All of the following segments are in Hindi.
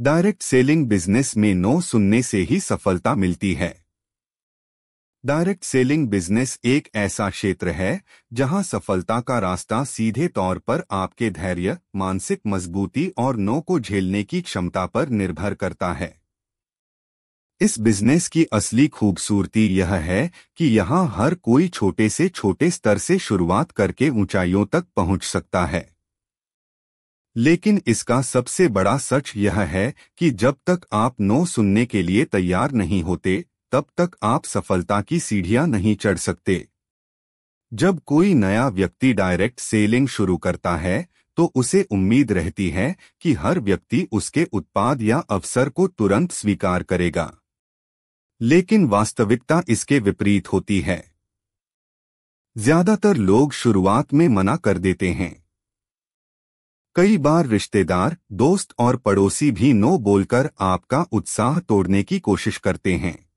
डायरेक्ट सेलिंग बिजनेस में नो सुनने से ही सफलता मिलती है। डायरेक्ट सेलिंग बिजनेस एक ऐसा क्षेत्र है जहां सफलता का रास्ता सीधे तौर पर आपके धैर्य, मानसिक मजबूती और नो को झेलने की क्षमता पर निर्भर करता है। इस बिजनेस की असली खूबसूरती यह है कि यहां हर कोई छोटे से छोटे स्तर से शुरुआत करके ऊंचाइयों तक पहुंच सकता है। लेकिन इसका सबसे बड़ा सच यह है कि जब तक आप नो सुनने के लिए तैयार नहीं होते, तब तक आप सफलता की सीढ़ियां नहीं चढ़ सकते। जब कोई नया व्यक्ति डायरेक्ट सेलिंग शुरू करता है, तो उसे उम्मीद रहती है कि हर व्यक्ति उसके उत्पाद या अवसर को तुरंत स्वीकार करेगा। लेकिन वास्तविकता इसके विपरीत होती है। ज्यादातर लोग शुरुआत में मना कर देते हैं। कई बार रिश्तेदार, दोस्त और पड़ोसी भी नो बोलकर आपका उत्साह तोड़ने की कोशिश करते हैं।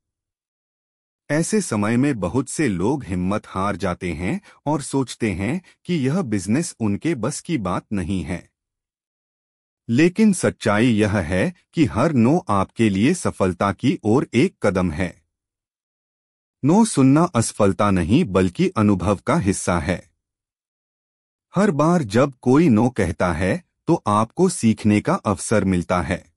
ऐसे समय में बहुत से लोग हिम्मत हार जाते हैं और सोचते हैं कि यह बिजनेस उनके बस की बात नहीं है। लेकिन सच्चाई यह है कि हर नो आपके लिए सफलता की ओर एक कदम है। नो सुनना असफलता नहीं बल्कि अनुभव का हिस्सा है। हर बार जब कोई नो कहता है, तो आपको सीखने का अवसर मिलता है।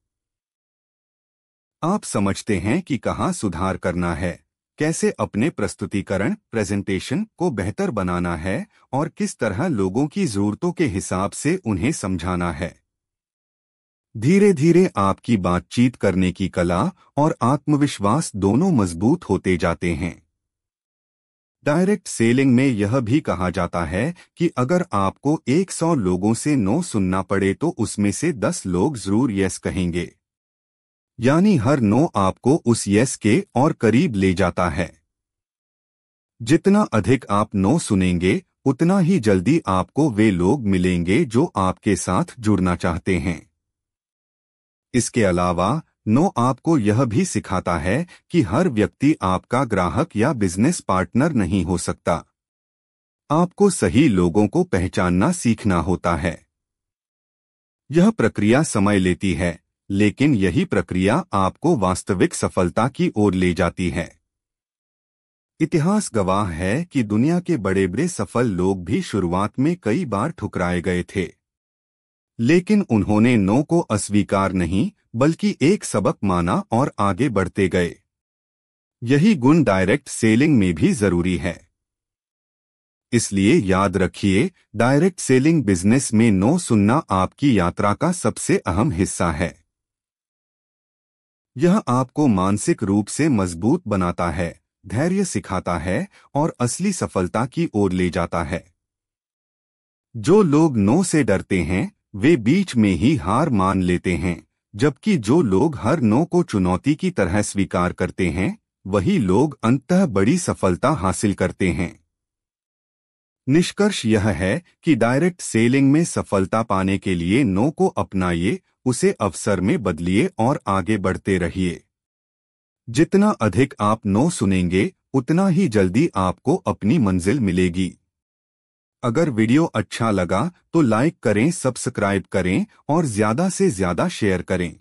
आप समझते हैं कि कहाँ सुधार करना है, कैसे अपने प्रेजेंटेशन को बेहतर बनाना है और किस तरह लोगों की जरूरतों के हिसाब से उन्हें समझाना है। धीरे धीरे आपकी बातचीत करने की कला और आत्मविश्वास दोनों मजबूत होते जाते हैं। डायरेक्ट सेलिंग में यह भी कहा जाता है कि अगर आपको 100 लोगों से नो सुनना पड़े तो उसमें से 10 लोग जरूर यस कहेंगे। यानी हर नो आपको उस यस के और करीब ले जाता है। जितना अधिक आप नो सुनेंगे, उतना ही जल्दी आपको वे लोग मिलेंगे जो आपके साथ जुड़ना चाहते हैं। इसके अलावा नो आपको यह भी सिखाता है कि हर व्यक्ति आपका ग्राहक या बिजनेस पार्टनर नहीं हो सकता। आपको सही लोगों को पहचानना सीखना होता है। यह प्रक्रिया समय लेती है, लेकिन यही प्रक्रिया आपको वास्तविक सफलता की ओर ले जाती है। इतिहास गवाह है कि दुनिया के बड़े बड़े सफल लोग भी शुरुआत में कई बार ठुकराए गए थे, लेकिन उन्होंने नो को अस्वीकार नहीं बल्कि एक सबक माना और आगे बढ़ते गए। यही गुण डायरेक्ट सेलिंग में भी जरूरी है। इसलिए याद रखिए, डायरेक्ट सेलिंग बिजनेस में नो सुनना आपकी यात्रा का सबसे अहम हिस्सा है। यह आपको मानसिक रूप से मजबूत बनाता है, धैर्य सिखाता है और असली सफलता की ओर ले जाता है। जो लोग नो से डरते हैं, वे बीच में ही हार मान लेते हैं, जबकि जो लोग हर नो को चुनौती की तरह स्वीकार करते हैं, वही लोग अंततः बड़ी सफलता हासिल करते हैं। निष्कर्ष यह है कि डायरेक्ट सेलिंग में सफलता पाने के लिए नो को अपनाइए, उसे अवसर में बदलिए और आगे बढ़ते रहिए। जितना अधिक आप नो सुनेंगे, उतना ही जल्दी आपको अपनी मंजिल मिलेगी। अगर वीडियो अच्छा लगा तो लाइक करें, सब्सक्राइब करें और ज्यादा से ज्यादा शेयर करें।